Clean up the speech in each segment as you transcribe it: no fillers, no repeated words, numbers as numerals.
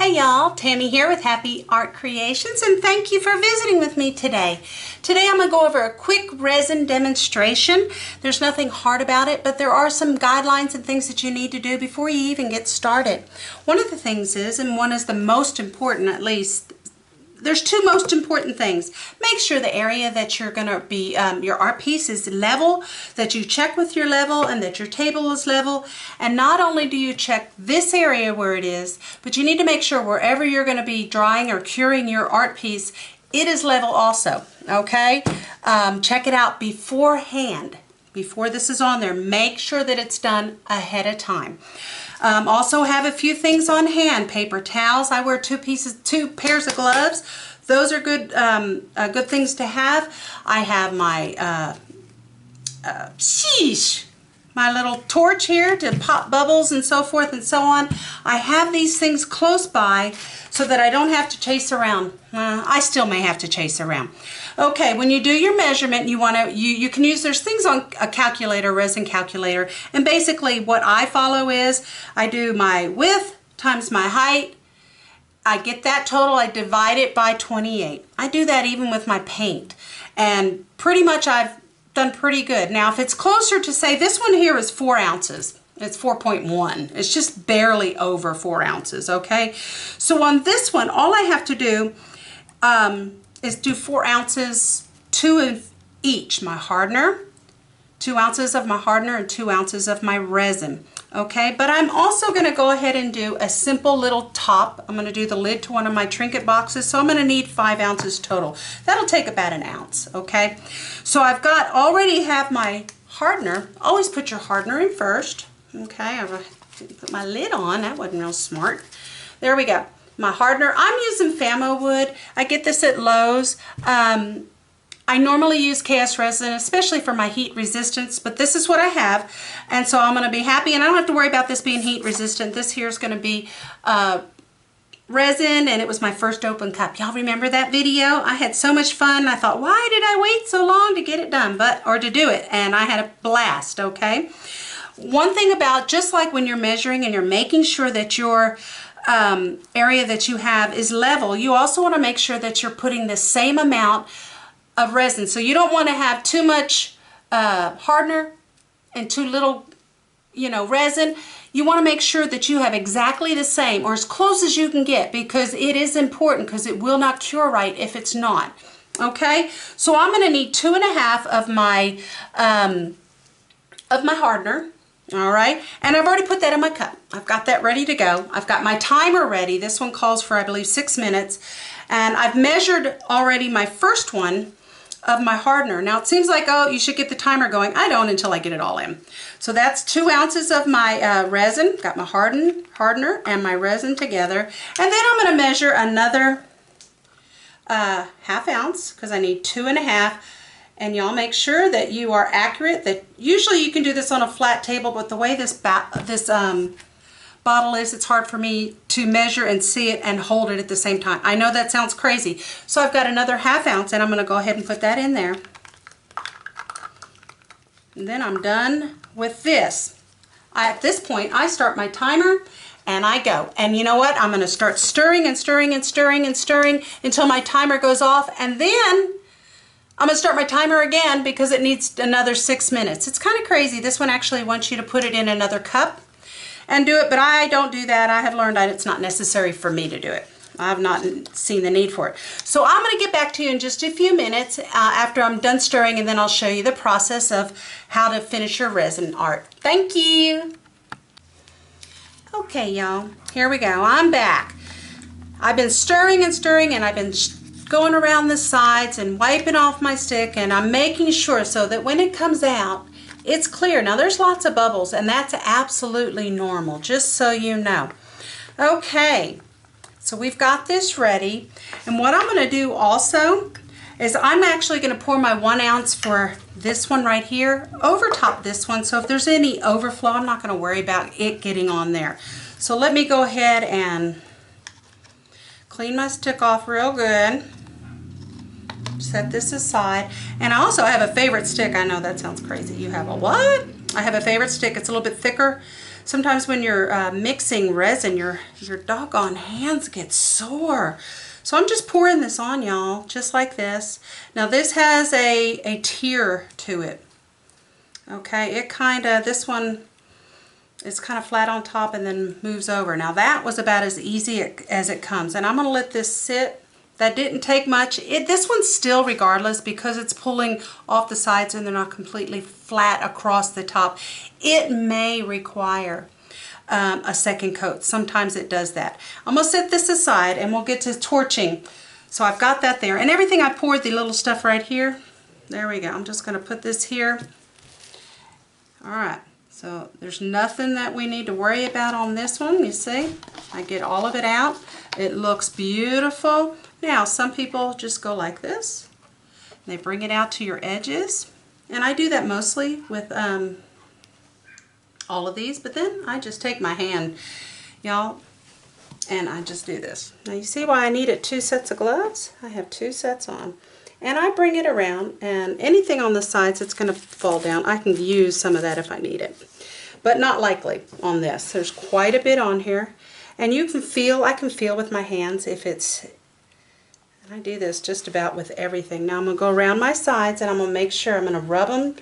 Hey y'all, Tammy here with Happy Art Creations, and thank you for visiting with me today. Today I'm going to go over a quick resin demonstration. There's nothing hard about it, but there are some guidelines and things that you need to do before you even get started. One of the things is, and one is the most important at least, there's two most important things. Make sure the area that you're going to be, your art piece is level, that you check with your level and that your table is level. And not only do you check this area where it is, but you need to make sure wherever you're going to be drawing or curing your art piece, it is level also, okay? Check it out beforehand. Before this is on there, make sure that it's done ahead of time. Also have a few things on hand. Paper towels. I wear two pairs of gloves. Those are good good things to have. I have my my little torch here to pop bubbles and so forth and so on. I have these things close by so that I don't have to chase around. I still may have to chase around. Okay, when you do your measurement, you want to you can use, there's things on a calculator, resin calculator, and basically what I follow is I do my width times my height. I get that total, I divide it by 28. I do that even with my paint, and pretty much I've done pretty good. Now if it's closer to, say, this one here is 4 ounces. It's 4.1. It's just barely over 4 ounces, okay? So on this one, all I have to do is do 4 ounces, 2 of each. My hardener, 2 ounces of my hardener, and 2 ounces of my resin, okay? But I'm also going to go ahead and do a simple little top. I'm going to do the lid to one of my trinket boxes, so I'm going to need 5 ounces total. That'll take about an ounce, okay? So I've got, already have my hardener. Always put your hardener in first. Okay, I didn't put my lid on. That wasn't real smart. There we go. My hardener. I'm using Famo wood. I get this at Lowe's. I normally use QUESS resin, especially for my heat resistance, but this is what I have, and so I'm going to be happy, and I don't have to worry about this being heat resistant. This here is going to be resin, and it was my first open cup. Y'all remember that video? I had so much fun. I thought, why did I wait so long to get it done, or to do it? And I had a blast, okay? One thing about, just like when you're measuring and you're making sure that your area that you have is level, you also want to make sure that you're putting the same amount of resin. So you don't want to have too much hardener and too little, resin. You want to make sure that you have exactly the same, or as close as you can get, because it is important, because it will not cure right if it's not. Okay, so I'm going to need 2.5 of my hardener. All right, and I've already put that in my cup. I've got that ready to go. I've got my timer ready. This one calls for, I believe, 6 minutes. And I've measured already my first one of my hardener. Now it seems like, oh, you should get the timer going. I don't until I get it all in. So that's 2 ounces of my resin. Got my hardener and my resin together. And then I'm going to measure another ½ ounce, because I need 2.5. And y'all make sure that you are accurate. That usually you can do this on a flat table, but the way this bottle is, it's hard for me to measure and see it and hold it at the same time. I know that sounds crazy. So I've got another ½ ounce, and I'm going to go ahead and put that in there. And then I'm done with this. At this point, I start my timer and I go. And you know what? I'm going to start stirring and stirring and stirring and stirring until my timer goes off, and then I'm going to start my timer again because it needs another 6 minutes. It's kind of crazy. This one actually wants you to put it in another cup and do it, but I don't do that. I have learned that it's not necessary for me to do it. I've not seen the need for it. So I'm going to get back to you in just a few minutes after I'm done stirring, and then I'll show you the process of how to finish your resin art. Thank you. Okay, y'all. Here we go. I'm back. I've been stirring and stirring, and I've been going around the sides and wiping off my stick, and I'm making sure so that when it comes out, it's clear. Now there's lots of bubbles, and that's absolutely normal, just so you know. Okay, so we've got this ready, and what I'm going to do also is I'm actually going to pour my 1 ounce for this one right here over top this one, so if there's any overflow, I'm not going to worry about it getting on there. So let me go ahead and clean my stick off real good. Set this aside. And I also have a favorite stick. I know that sounds crazy. You have a what? I have a favorite stick. It's a little bit thicker. sometimes when you're mixing resin, your doggone hands get sore. So I'm just pouring this on, y'all, just like this. Now this has a tier to it. Okay, it kind of, this one is kind of flat on top and then moves over. Now that was about as easy as it comes. And I'm going to let this sit. That didn't take much. This one's still, regardless, because it's pulling off the sides and they're not completely flat across the top, it may require a second coat. Sometimes it does that. I'm going to set this aside and we'll get to torching. So I've got that there. And everything I poured, the little stuff right here, there we go. I'm just going to put this here. All right. So there's nothing that we need to worry about on this one. You see, I get all of it out. It looks beautiful. Now, some people just go like this. They bring it out to your edges. And I do that mostly with all of these. But then I just take my hand, y'all, and I just do this. Now, you see why I needed 2 sets of gloves? I have 2 sets on. And I bring it around, and anything on the sides that's going to fall down, I can use some of that if I need it. But not likely on this. There's quite a bit on here. And you can feel, I can feel with my hands if it's, and I do this just about with everything. Now I'm going to go around my sides and I'm going to make sure I'm going to rub them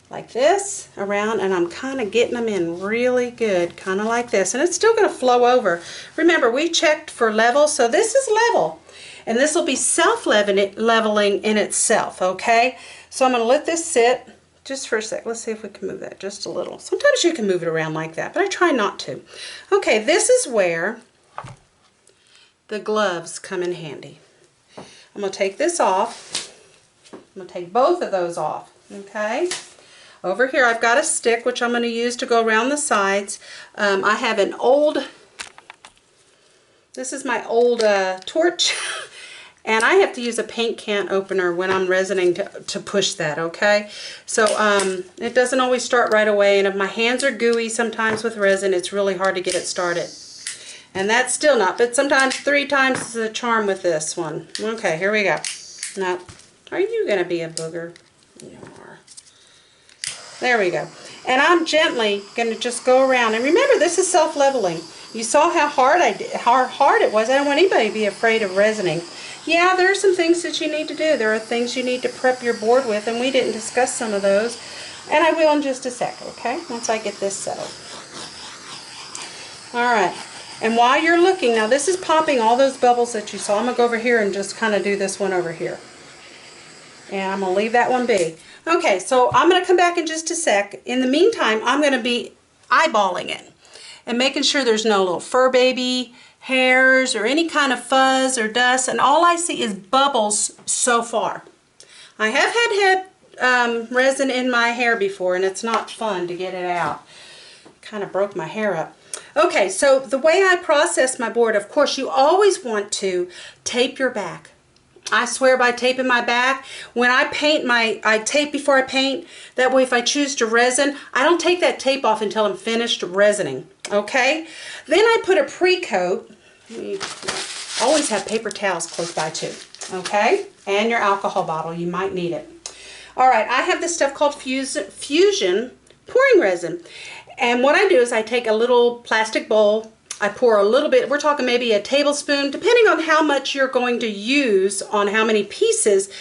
like this around, and I'm kind of getting them in really good, kind of like this. And it's still going to flow over. Remember, we checked for level, so this is level. And this will be self-leveling in itself, okay? So I'm going to let this sit just for a sec. Let's see if we can move that just a little. Sometimes you can move it around like that, but I try not to. Okay, this is where the gloves come in handy. I'm going to take this off. I'm going to take both of those off, okay? Over here I've got a stick, which I'm going to use to go around the sides. I have an old, this is my old torch. And I have to use a paint can opener when I'm resining to push that, okay? So it doesn't always start right away, and if my hands are gooey sometimes with resin, it's really hard to get it started. And that's still not, but sometimes 3 times is a charm with this one. Okay, here we go. Now, are you going to be a booger? You are. There we go. And I'm gently going to just go around. And remember, this is self-leveling. You saw how hard it was. I don't want anybody to be afraid of resining. Yeah, there are some things that you need to do. There are things you need to prep your board with, and we didn't discuss some of those. And I will in just a sec, okay? Once I get this settled. All right. And while you're looking, now this is popping all those bubbles that you saw. I'm going to go over here and just kind of do this one over here. And I'm going to leave that one be. Okay, so I'm going to come back in just a sec. In the meantime, I'm going to be eyeballing it and making sure there's no little fur baby hairs or any kind of fuzz or dust, and all I see is bubbles so far. I have had resin in my hair before, and it's not fun to get it out. Kind of broke my hair up. Okay, so the way I process my board, of course, you always want to tape your back. I swear by taping my back. When I paint, I tape before I paint. That way if I choose to resin, I don't take that tape off until I'm finished resining. Okay? Then I put a pre-coat. Always have paper towels close by too. Okay? And your alcohol bottle. You might need it. Alright, I have this stuff called Fusion pouring resin. And what I do is I take a little plastic bowl. I pour a little bit, we're talking maybe a tablespoon, depending on how much you're going to use on how many pieces.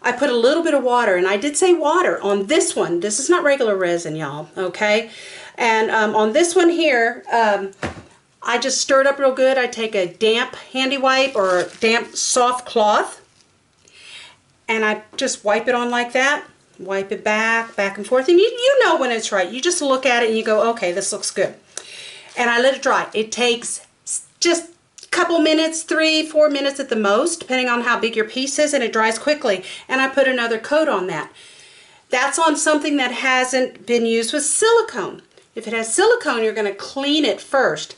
I put a little bit of water, and I did say water on this one. This is not regular resin, y'all, okay? And on this one here, I just stir it up real good. I take a damp handy wipe or a damp soft cloth, and I just wipe it on like that. Wipe it back and forth, and you know when it's right. You just look at it and you go, okay, this looks good. And I let it dry. It takes just a couple minutes, 3-4 minutes at the most, depending on how big your piece is, and it dries quickly. And I put another coat on that. That's on something that hasn't been used with silicone. If it has silicone, you're going to clean it first.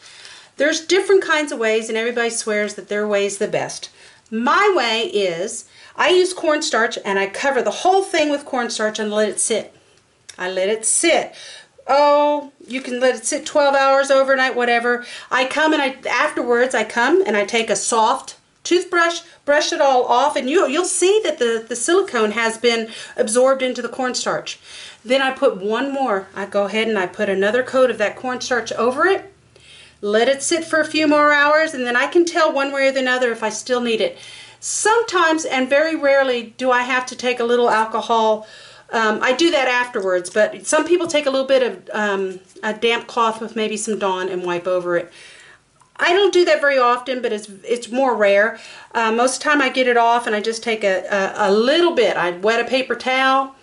There's different kinds of ways, and everybody swears that their way is the best. My way is, I use cornstarch, and I cover the whole thing with cornstarch and let it sit. I let it sit. Oh, you can let it sit 12 hours overnight, whatever. Afterwards I come and I take a soft toothbrush, brush it all off, and you'll see that the silicone has been absorbed into the cornstarch. Then I put one more. I go ahead and I put another coat of that cornstarch over it. Let it sit for a few more hours, and then I can tell one way or the other if I still need it. Sometimes, and very rarely, do I have to take a little alcohol. I do that afterwards, but some people take a little bit of a damp cloth with maybe some Dawn and wipe over it. I don't do that very often, but it's more rare. Most of the time I get it off and I just take a little bit. I wet a paper towel,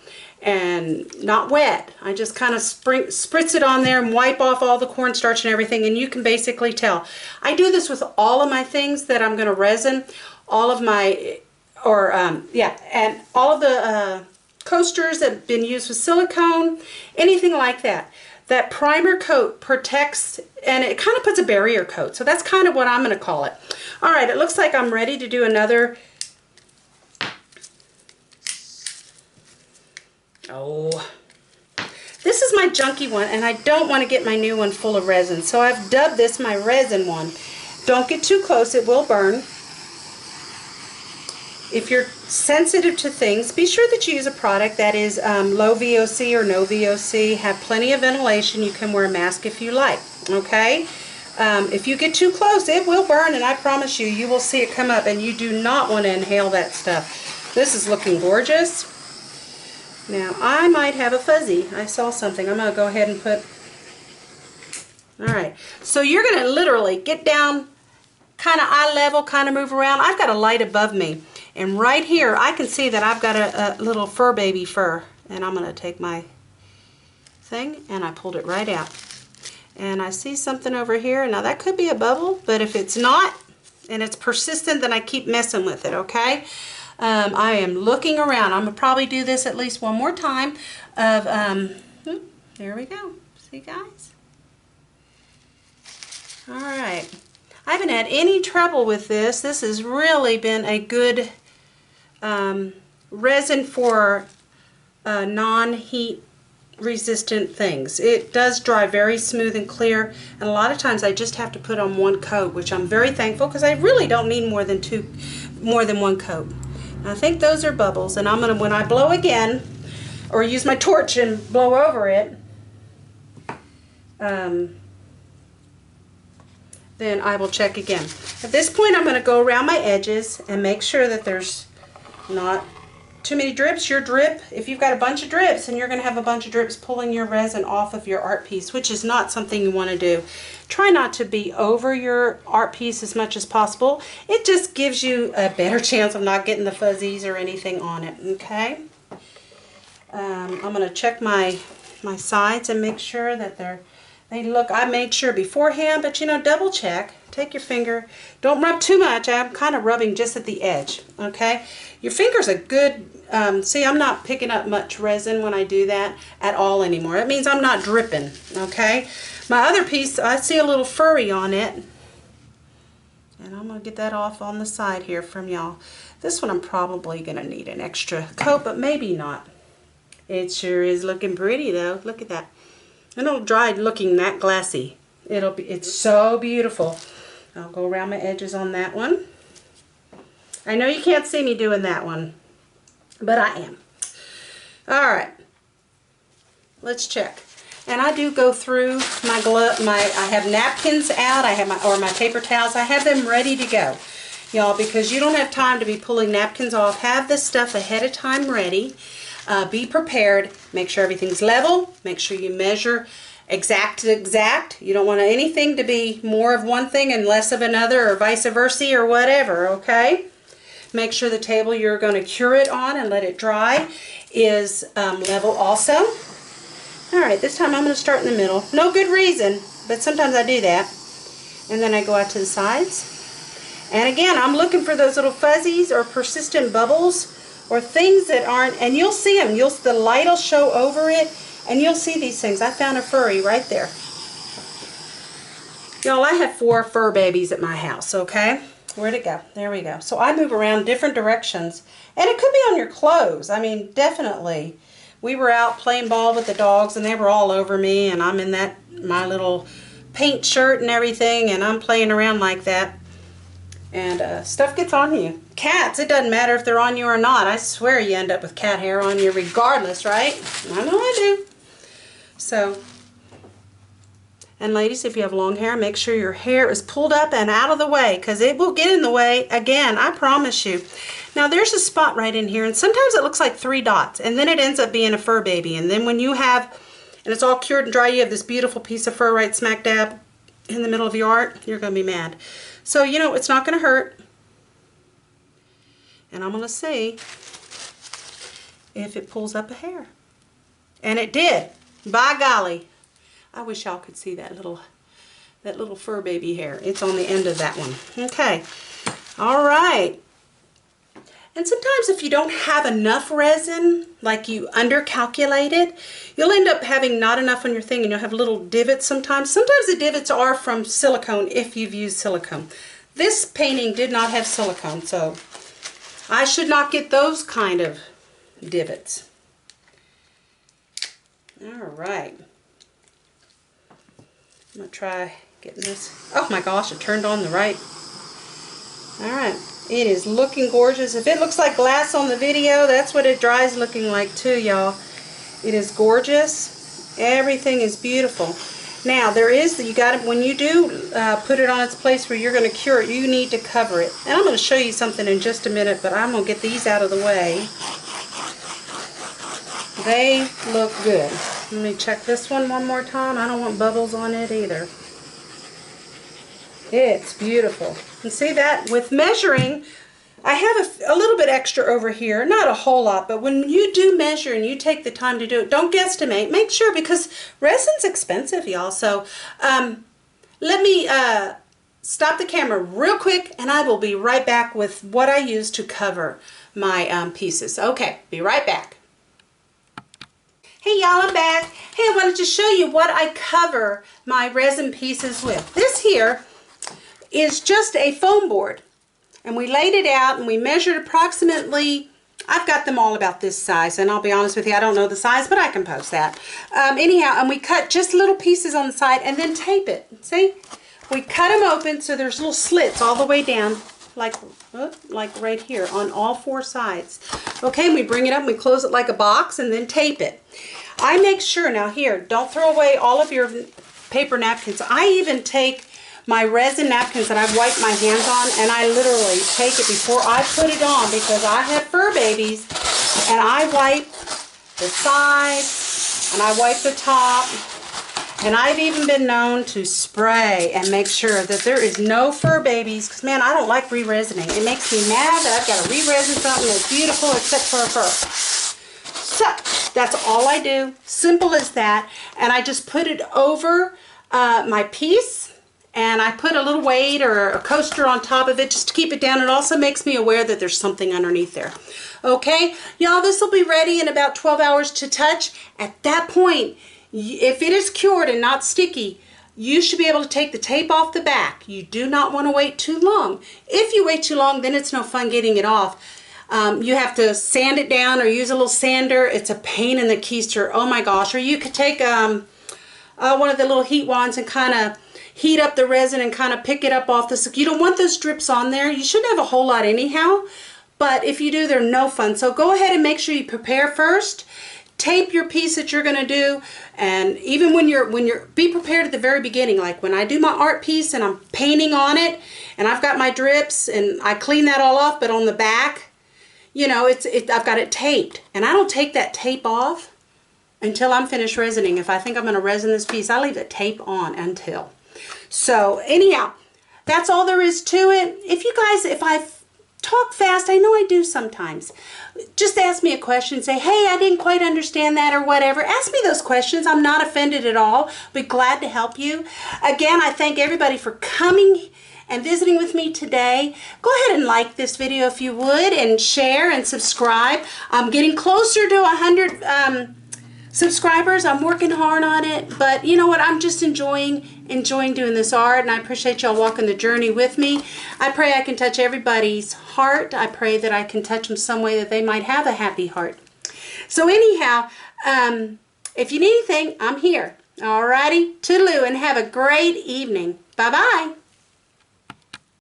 and not wet. I just kind of spritz it on there and wipe off all the cornstarch and everything, and you can basically tell. I do this with all of my things that I'm going to resin, all of my, and all of the coasters that have been used with silicone, anything like that. That primer coat protects, and it kind of puts a barrier coat. So that's kind of what I'm going to call it. All right, it looks like I'm ready to do another. Oh, this is my junky one, and I don't want to get my new one full of resin. So I've dubbed this my resin one. Don't get too close, it will burn. If you're sensitive to things, be sure that you use a product that is low VOC or no VOC. Have plenty of ventilation. You can wear a mask if you like, okay? If you get too close, it will burn, and I promise you, you will see it come up, and you do not want to inhale that stuff. This is looking gorgeous. Now, I might have a fuzzy. I saw something. I'm going to go ahead and put... Alright, so you're going to literally get down kind of eye level, kind of move around. I've got a light above me. And right here, I can see that I've got a little fur baby fur. And I'm going to take my thing, and I pulled it right out. And I see something over here. Now, that could be a bubble, but if it's not, and it's persistent, then I keep messing with it, okay? I am looking around. I'm going to probably do this at least one more time. There we go. See, guys? All right. I haven't had any trouble with this. This has really been a good resin for non-heat resistant things. It does dry very smooth and clear, and a lot of times I just have to put on one coat, which I'm very thankful because I really don't need more than one coat. I think those are bubbles, and I'm going to, when I blow again, or use my torch and blow over it, then I will check again. At this point, I'm going to go around my edges and make sure that there's not too many drips. Your drip, if you've got a bunch of drips, and you're going to have a bunch of drips pulling your resin off of your art piece, which is not something you want to do. Try not to be over your art piece as much as possible. It just gives you a better chance of not getting the fuzzies or anything on it, okay? I'm going to check my sides and make sure that they look. I made sure beforehand, but you know, double check. Take your finger. Don't rub too much. I'm kind of rubbing just at the edge, okay? Your finger's a good, see, I'm not picking up much resin when I do that at all anymore. That means I'm not dripping, okay? My other piece, I see a little furry on it, and I'm going to get that off on the side here from y'all. This one I'm probably going to need an extra coat, but maybe not. It sure is looking pretty though. Look at that. And it'll dry looking that glassy. It's so beautiful. I'll go around my edges on that one. I know you can't see me doing that one, but I am. Alright. Let's check. And I do go through my I have napkins out, I have my paper towels. I have them ready to go, y'all, because you don't have time to be pulling napkins off. Have this stuff ahead of time ready. Be prepared. Make sure everything's level. Make sure you measure exact to exact. You don't want anything to be more of one thing and less of another, or vice versa, or whatever, okay? Make sure the table you're going to cure it on and let it dry is level also. Alright, this time I'm going to start in the middle. No good reason, but sometimes I do that. And then I go out to the sides. And again, I'm looking for those little fuzzies or persistent bubbles or things that aren't, and you'll see them. The light will show over it, and you'll see these things. I found a furry right there. Y'all, I have 4 fur babies at my house, okay? Where'd it go? There we go. So I move around different directions, and it could be on your clothes. I mean, definitely. We were out playing ball with the dogs, and they were all over me, and I'm in my little paint shirt and everything, and I'm playing around like that. And stuff gets on you. Cats, it doesn't matter if they're on you or not. I swear you end up with cat hair on you regardless, right? I know I do. So, and ladies, if you have long hair, make sure your hair is pulled up and out of the way, because it will get in the way again, I promise you. Now there's a spot right in here, and sometimes it looks like 3 dots, and then it ends up being a fur baby. And then when you have, and it's all cured and dry, you have this beautiful piece of fur right smack dab in the middle of your art, you're going to be mad. So, you know, it's not going to hurt. And I'm going to see if it pulls up a hair. And it did. By golly. I wish y'all could see that little fur baby hair. It's on the end of that one. Okay. All right. And sometimes if you don't have enough resin, like you undercalculated, you'll end up having not enough on your thing, and you'll have little divots sometimes. Sometimes the divots are from silicone if you've used silicone. This painting did not have silicone, so I should not get those kind of divots. All right. I'm going to try getting this. Oh my gosh, it turned on the right. All right. It is looking gorgeous. If it looks like glass on the video, that's what it dries looking like too, y'all. It is gorgeous. Everything is beautiful. Now, there is, you got to, when you do put it on its place where you're going to cure it, you need to cover it. And I'm going to show you something in just a minute, but I'm going to get these out of the way. They look good. Let me check this one more time. I don't want bubbles on it either. It's beautiful. And see that? With measuring, I have a little bit extra over here. Not a whole lot, but when you do measure and you take the time to do it, don't guesstimate. Make sure, because resin's expensive, y'all. So let me stop the camera real quick, and I will be right back with what I use to cover my pieces. Okay, be right back. Hey y'all, I'm back. Hey, I wanted to show you what I cover my resin pieces with. This here is just a foam board, and we laid it out and we measured approximately, I've got them all about this size, and I'll be honest with you, I don't know the size, but I can post that. Anyhow, and we cut just little pieces on the side and then tape it. See? We cut them open so there's little slits all the way down, like right here on all 4 sides. Okay, and we bring it up and we close it like a box and then tape it. I make sure, now here, don't throw away all of your paper napkins. I even take my resin napkins that I've wiped my hands on, and I literally take it before I put it on, because I have fur babies, and I wipe the sides and I wipe the top, and I've even been known to spray and make sure that there is no fur babies, because man, I don't like re-resining. It makes me mad that I've got to re-resin something that's beautiful except for a fur. So that's all I do, simple as that. And I just put it over my piece, and I put a little weight or a coaster on top of it just to keep it down. It also makes me aware that there's something underneath there. Okay, y'all, this will be ready in about 12 hours to touch. At that point, if it is cured and not sticky, you should be able to take the tape off the back. You do not want to wait too long. If you wait too long, then it's no fun getting it off. You have to sand it down or use a little sander. It's a pain in the keister. Oh my gosh. Or you could take one of the little heat wands and kind of heat up the resin and kind of pick it up off the... You don't want those drips on there. You shouldn't have a whole lot anyhow. But if you do, they're no fun. So go ahead and make sure you prepare first. Tape your piece that you're going to do, and even when you're be prepared at the very beginning, like when I do my art piece and I'm painting on it and I've got my drips and I clean that all off, but on the back, you know, I've got it taped, and I don't take that tape off until I'm finished resining. If I think I'm going to resin this piece, I leave the tape on until. So anyhow, that's all there is to it. If I talk fast, I know I do sometimes. Just ask me a question, say, hey, I didn't quite understand that, or whatever. Ask me those questions. I'm not offended at all. Be glad to help you. Again, I thank everybody for coming and visiting with me today. Go ahead and like this video if you would, and share and subscribe. I'm getting closer to 100 subscribers. I'm working hard on it, but you know what? I'm just enjoying doing this art, and I appreciate y'all walking the journey with me. I pray I can touch everybody's heart. I pray that I can touch them some way that they might have a happy heart. So anyhow, if you need anything, I'm here. Alrighty, toodaloo, and have a great evening. Bye-bye.